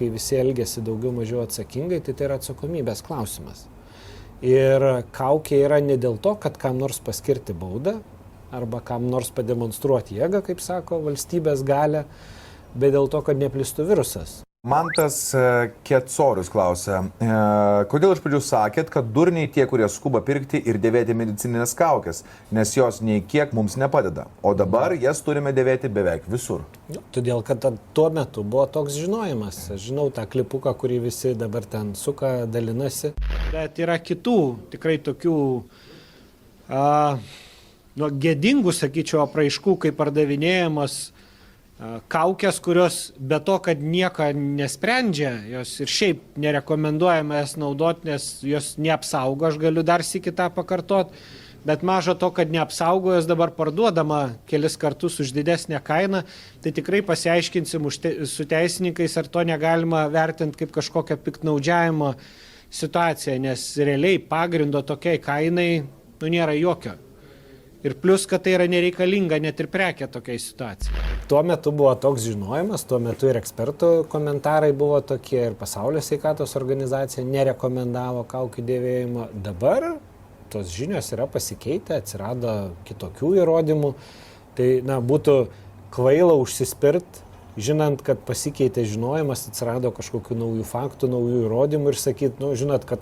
kai visi elgesi daugiau mažiau atsakingai, tai yra atsakomybės klausimas. Ir kaukė yra ne dėl to, kad kam nors paskirti baudą arba kam nors pademonstruoti jėgą, kaip sako valstybės galią, bet dėl to, kad neplistų virusas. Mantas Ketsorius klausia, kodėl iš pradžių sakėt, kad durniai tie, kurie skuba pirkti ir dėvėti medicininės kaukės, nes jos nei kiek mums nepadeda, o dabar jas turime dėvėti beveik visur. Todėl, kad tuo metu buvo toks žinojimas. Aš žinau tą klipuką, kurį visi dabar ten suka, dalinasi. Bet yra kitų, tikrai tokių gėdingų, sakyčiau, apraiškų, kaip pardavinėjamas kaukės, kurios be to, kad nieko nesprendžia, jos ir šiaip nerekomenduojama jas naudoti, nes jos neapsaugo, aš galiu dar sykį tą pakartot, bet maža to, kad neapsaugo, jos dabar parduodama kelis kartus už didesnę kainą, tai tikrai pasiaiškinsim su teisininkais, ar to negalima vertinti kaip kažkokią piktnaudžiavimo situaciją, nes realiai pagrindo tokiai kainai nėra jokio. Ir plus, kad tai yra nereikalinga net ir prekė tokiai situacijai. Tuo metu buvo toks žinojimas, tuo metu ir ekspertų komentarai buvo tokie, ir Pasaulio sveikatos organizacija nerekomendavo kaukių dėvėjimo. Dabar tos žinios yra pasikeitę, atsirado kitokių įrodymų. Tai būtų kvaila užsispirt, žinant, kad pasikeitė žinojimas, atsirado kažkokių naujų faktų, naujų įrodymų ir sakyt, žinot, kad